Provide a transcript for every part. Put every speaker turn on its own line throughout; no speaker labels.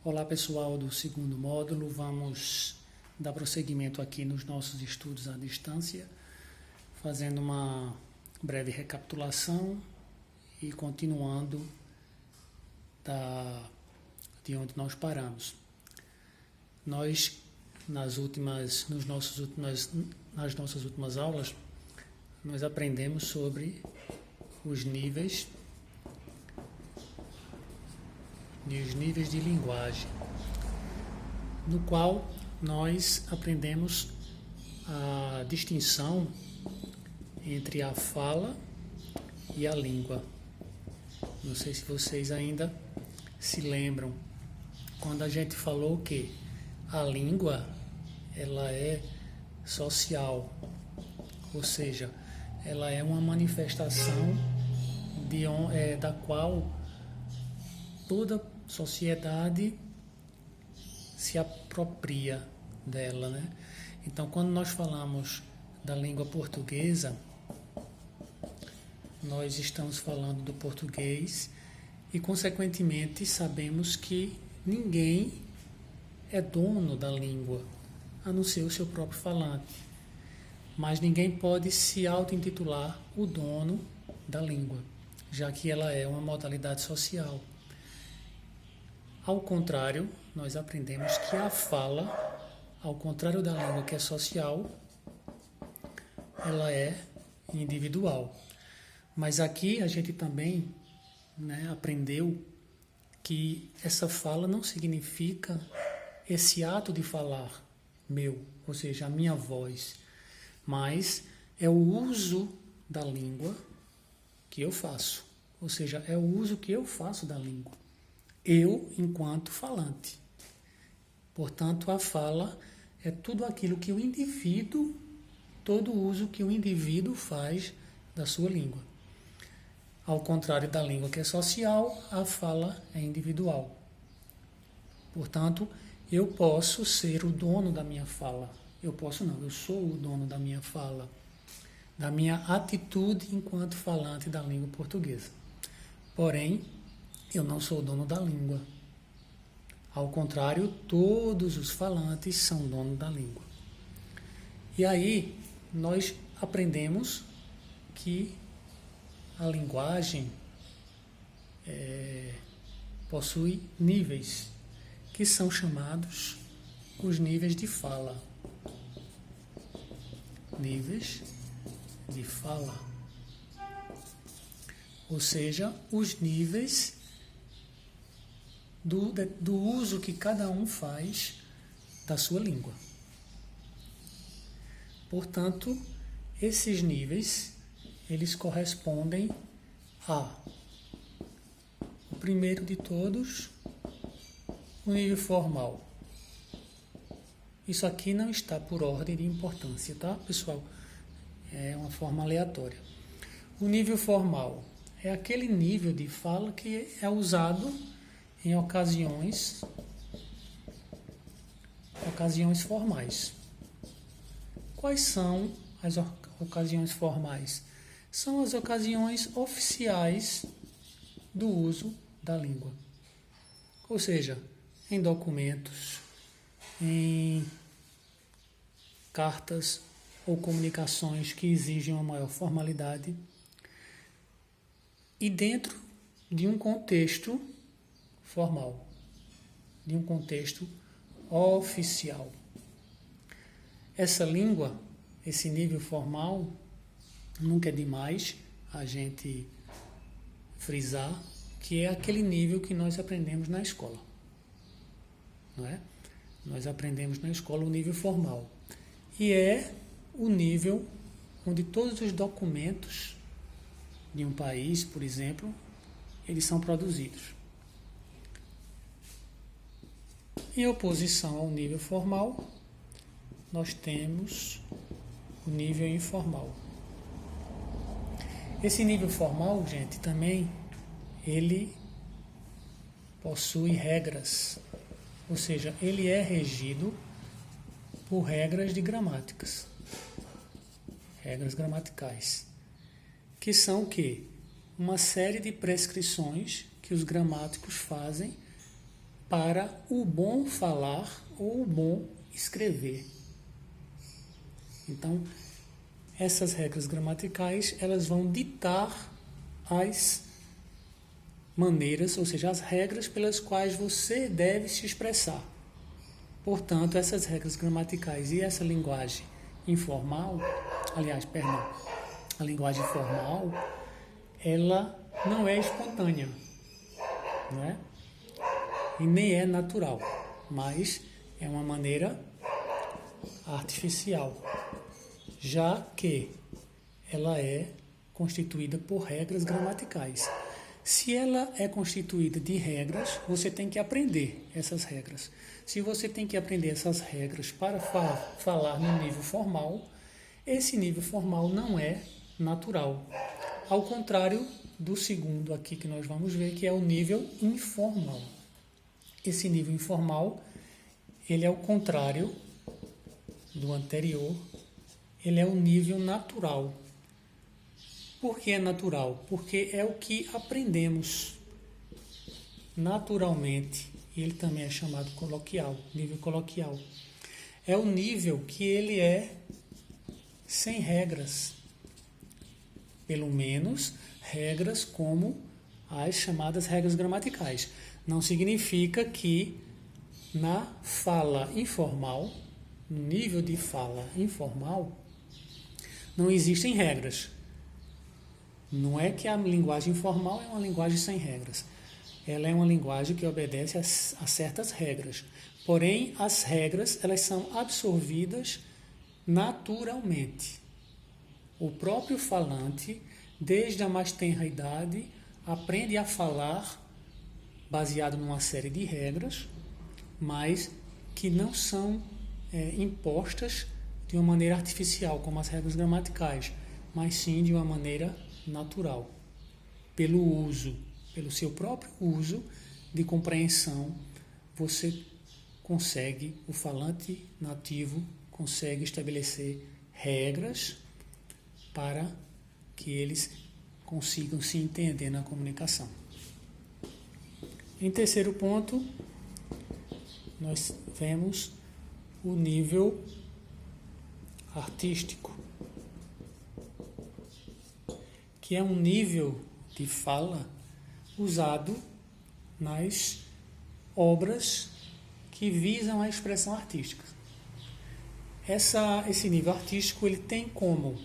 Olá pessoal do segundo módulo, vamos dar prosseguimento aqui nos nossos estudos à distância, fazendo uma breve recapitulação e continuando de onde nós paramos. Nós, nas nossas últimas aulas, nós aprendemos sobre os níveis de linguagem, no qual nós aprendemos a distinção entre a fala e a língua. Não sei se vocês ainda se lembram, quando a gente falou que a língua ela é social, ou seja, ela é uma manifestação da qual toda sociedade se apropria dela, né? Então, quando nós falamos da língua portuguesa, nós estamos falando do português e, consequentemente, sabemos que ninguém é dono da língua, a não ser o seu próprio falante. Mas ninguém pode se auto-intitular o dono da língua, já que ela é uma modalidade social. Ao contrário, nós aprendemos que a fala, ao contrário da língua que é social, ela é individual. Mas aqui a gente também aprendeu que essa fala não significa esse ato de falar meu, ou seja, a minha voz, mas é o uso da língua que eu faço, ou seja, é o uso que eu faço da língua. Eu, enquanto falante. Portanto, a fala é tudo aquilo que o indivíduo, todo o uso que o indivíduo faz da sua língua. Ao contrário da língua que é social, a fala é individual. Portanto, eu posso ser o dono da minha fala. Eu sou o dono da minha fala, da minha atitude enquanto falante da língua portuguesa. Porém, eu não sou dono da língua. Ao contrário, todos os falantes são donos da língua. E aí, nós aprendemos que a linguagem possui níveis, que são chamados os níveis de fala. Níveis de fala. Ou seja, os níveis do uso que cada um faz da sua língua. Portanto, esses níveis, eles correspondem o primeiro de todos, o nível formal. Isso aqui não está por ordem de importância, tá, pessoal? É uma forma aleatória. O nível formal é aquele nível de fala que é usado em ocasiões formais. Quais são as ocasiões formais? São as ocasiões oficiais do uso da língua. Ou seja, em documentos, em cartas ou comunicações que exigem uma maior formalidade e dentro de um contexto formal, de um contexto oficial. Essa língua, esse nível formal, nunca é demais a gente frisar que é aquele nível que nós aprendemos na escola, não é? Nós aprendemos na escola o nível formal e é o nível onde todos os documentos de um país, por exemplo, eles são produzidos. Em oposição ao nível formal, nós temos o nível informal. Esse nível formal, gente, também ele possui regras, ou seja, ele é regido por regras de gramáticas, regras gramaticais, que são o quê? Uma série de prescrições que os gramáticos fazem para o bom falar ou o bom escrever. Então, essas regras gramaticais, elas vão ditar as maneiras, ou seja, as regras pelas quais você deve se expressar. Portanto, essas regras gramaticais e essa linguagem informal, a linguagem formal, ela não é espontânea, não é? E nem é natural, mas é uma maneira artificial, já que ela é constituída por regras gramaticais. Se ela é constituída de regras, você tem que aprender essas regras. Se você tem que aprender essas regras para falar no nível formal, esse nível formal não é natural. Ao contrário do segundo aqui que nós vamos ver, que é o nível informal. Esse nível informal, ele é o contrário do anterior, ele é o nível natural. Por que é natural? Porque é o que aprendemos naturalmente. Ele também é chamado coloquial, nível coloquial. É o nível que ele é sem regras. Pelo menos regras como as chamadas regras gramaticais. Não significa que na fala informal, no nível de fala informal, não existem regras. Não é que a linguagem informal é uma linguagem sem regras. Ela é uma linguagem que obedece a certas regras. Porém, as regras, elas são absorvidas naturalmente. O próprio falante, desde a mais tenra idade, aprende a falar baseado numa série de regras, mas que não são impostas de uma maneira artificial, como as regras gramaticais, mas sim de uma maneira natural, pelo uso, pelo seu próprio uso de compreensão, você consegue, o falante nativo consegue estabelecer regras para que eles consigam se entender na comunicação. Em terceiro ponto, nós vemos o nível artístico, que é um nível de fala usado nas obras que visam a expressão artística. Esse nível artístico ele tem como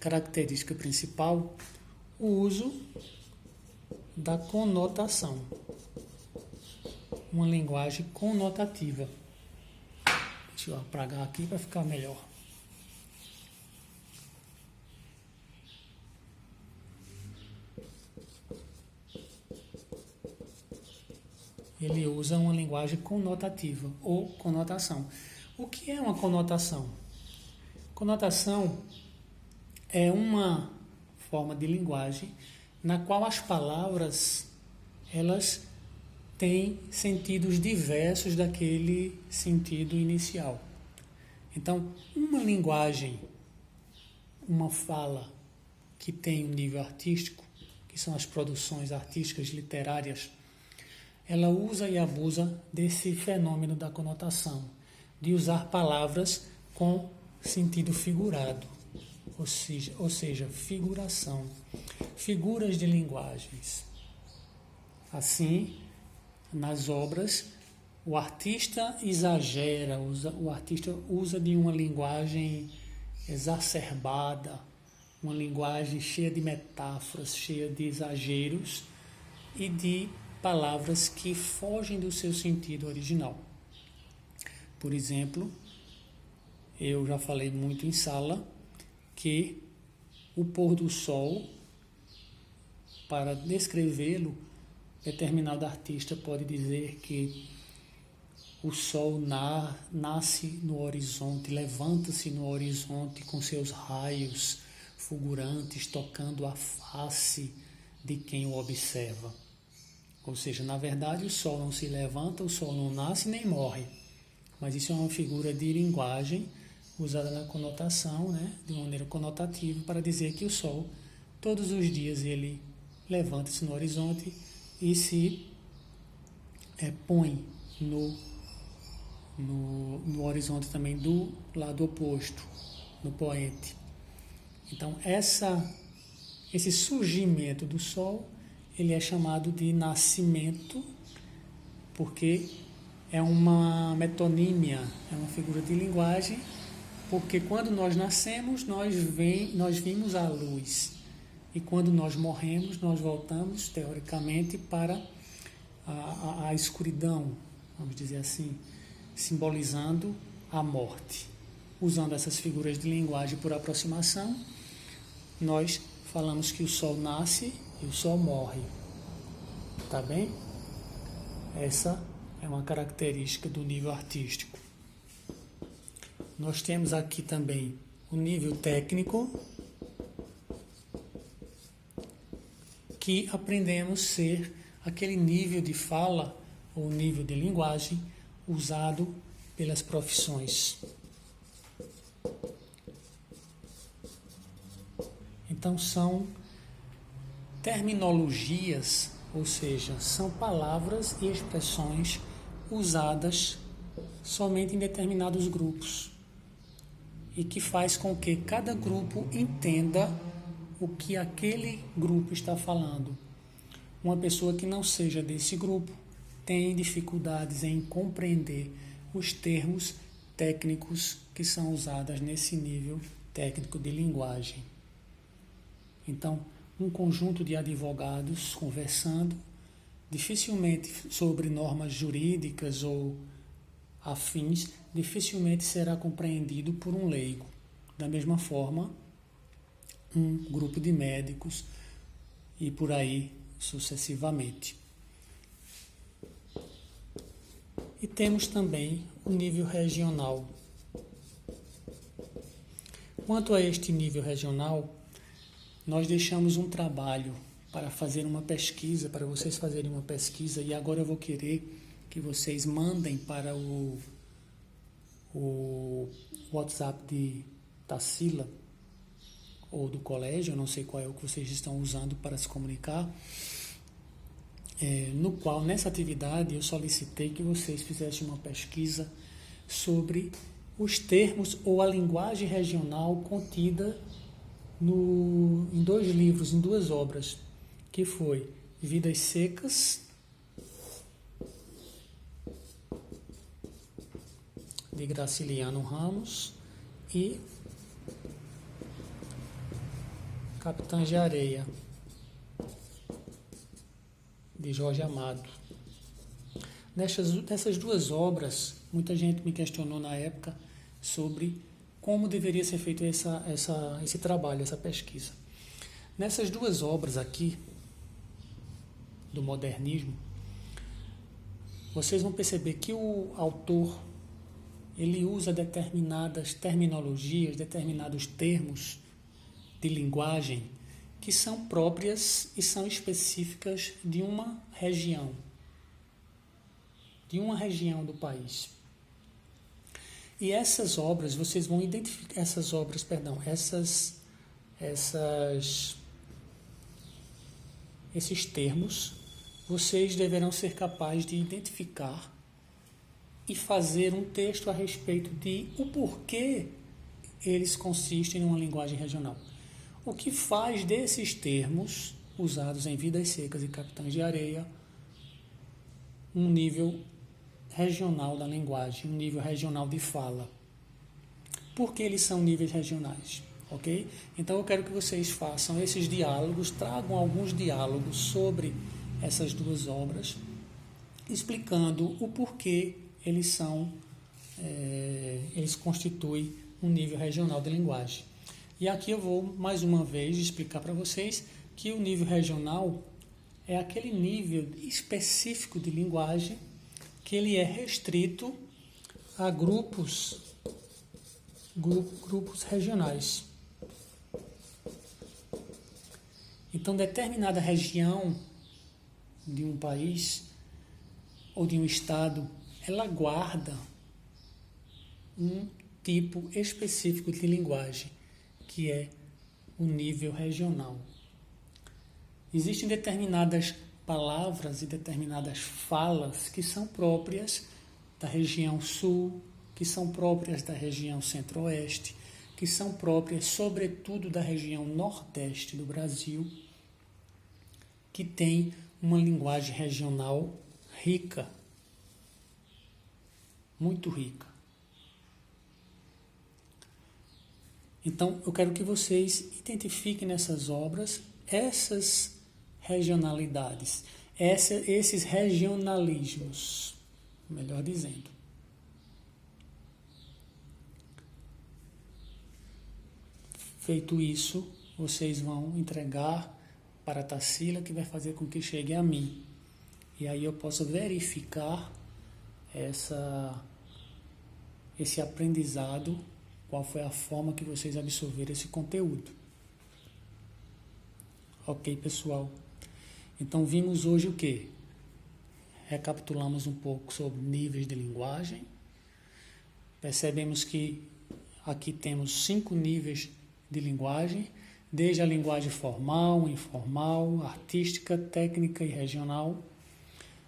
característica principal o uso da conotação, uma linguagem conotativa. Deixa eu apagar aqui para ficar melhor. Ele usa uma linguagem conotativa ou conotação. O que é uma conotação? Conotação é uma forma de linguagem na qual as palavras elas têm sentidos diversos daquele sentido inicial. Então, uma linguagem, uma fala que tem um nível artístico, que são as produções artísticas literárias, ela usa e abusa desse fenômeno da conotação, de usar palavras com sentido figurado, ou seja, figuração, figuras de linguagens. Assim, nas obras, o artista exagera, o artista usa de uma linguagem exacerbada, uma linguagem cheia de metáforas, cheia de exageros e de palavras que fogem do seu sentido original. Por exemplo, eu já falei muito em sala que o pôr do sol, para descrevê-lo, determinado artista pode dizer que o sol nasce no horizonte, levanta-se no horizonte com seus raios fulgurantes, tocando a face de quem o observa. Ou seja, na verdade, o sol não se levanta, o sol não nasce nem morre. Mas isso é uma figura de linguagem usada na conotação, né, de maneira conotativa, para dizer que o sol, todos os dias, ele levanta-se no horizonte e se põe no horizonte também do lado oposto, no poente. Então, esse surgimento do Sol, ele é chamado de nascimento, porque é uma metonímia, é uma figura de linguagem, porque quando nós nascemos, nós vimos a luz. E quando nós morremos, nós voltamos, teoricamente, para a escuridão, vamos dizer assim, simbolizando a morte. Usando essas figuras de linguagem por aproximação, nós falamos que o Sol nasce e o Sol morre. Tá bem? Essa é uma característica do nível artístico. Nós temos aqui também o nível técnico, que aprendemos ser aquele nível de fala ou nível de linguagem usado pelas profissões. Então são terminologias, ou seja, são palavras e expressões usadas somente em determinados grupos e que faz com que cada grupo entenda o que aquele grupo está falando. Uma pessoa que não seja desse grupo tem dificuldades em compreender os termos técnicos que são usados nesse nível técnico de linguagem. Então, um conjunto de advogados conversando, dificilmente sobre normas jurídicas ou afins, dificilmente será compreendido por um leigo. Da mesma forma, um grupo de médicos e por aí sucessivamente. E temos também o nível regional. Quanto a este nível regional, nós deixamos um trabalho para fazer uma pesquisa, para vocês fazerem uma pesquisa, e agora eu vou querer que vocês mandem para o WhatsApp de Tarsila, ou do colégio, eu não sei qual é o que vocês estão usando para se comunicar, no qual, nessa atividade, eu solicitei que vocês fizessem uma pesquisa sobre os termos ou a linguagem regional contida em 2 livros, em 2 obras, que foi Vidas Secas, de Graciliano Ramos, e Capitães de Areia, de Jorge Amado. Nessas 2 obras, muita gente me questionou na época sobre como deveria ser feito esse trabalho, essa pesquisa. Nessas 2 obras aqui, do modernismo, vocês vão perceber que o autor ele usa determinadas terminologias, determinados termos de linguagem que são próprias e são específicas de uma região do país. E essas obras, vocês vão identificar, esses termos, vocês deverão ser capazes de identificar e fazer um texto a respeito de o porquê eles consistem em uma linguagem regional. O que faz desses termos, usados em Vidas Secas e Capitães de Areia, um nível regional da linguagem, um nível regional de fala. Por que eles são níveis regionais? Ok? Então eu quero que vocês façam esses diálogos, tragam alguns diálogos sobre essas 2 obras, explicando o porquê eles constituem um nível regional de linguagem. E aqui eu vou, mais uma vez, explicar para vocês que o nível regional é aquele nível específico de linguagem que ele é restrito a grupos regionais. Então, determinada região de um país ou de um estado, ela guarda um tipo específico de linguagem, que é o nível regional. Existem determinadas palavras e determinadas falas que são próprias da região sul, que são próprias da região centro-oeste, que são próprias, sobretudo, da região nordeste do Brasil, que tem uma linguagem regional rica, muito rica. Então, eu quero que vocês identifiquem nessas obras essas regionalidades, esses regionalismos, melhor dizendo. Feito isso, vocês vão entregar para a Tarsila, que vai fazer com que chegue a mim. E aí eu posso verificar esse aprendizado, qual foi a forma que vocês absorveram esse conteúdo. Ok, pessoal? Então, vimos hoje o quê? Recapitulamos um pouco sobre níveis de linguagem. Percebemos que aqui temos 5 níveis de linguagem, desde a linguagem formal, informal, artística, técnica e regional.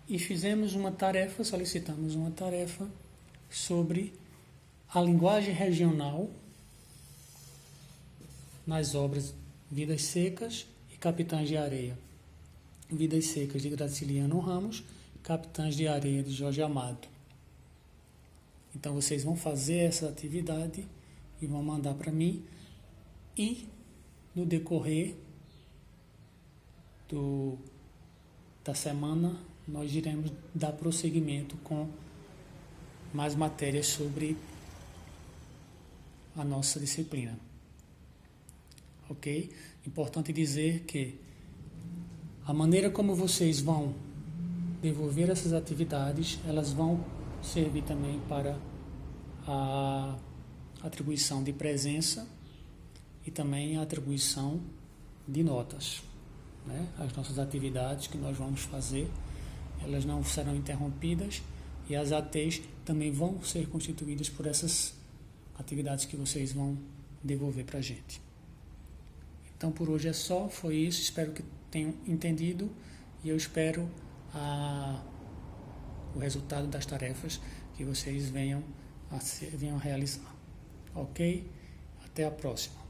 E fizemos uma tarefa, solicitamos uma tarefa sobre a linguagem regional nas obras Vidas Secas e Capitães de Areia. Vidas Secas de Graciliano Ramos, Capitães de Areia de Jorge Amado. Então vocês vão fazer essa atividade e vão mandar para mim, e no decorrer da semana nós iremos dar prosseguimento com mais matérias sobre a nossa disciplina. Ok? Importante dizer que a maneira como vocês vão desenvolver essas atividades, elas vão servir também para a atribuição de presença e também a atribuição de notas. Né? As nossas atividades que nós vamos fazer, elas não serão interrompidas, e as ATs também vão ser constituídas por essas atividades que vocês vão devolver para a gente. Então, por hoje é só, foi isso. Espero que tenham entendido, e eu espero o resultado das tarefas que vocês venham a realizar. Ok? Até a próxima.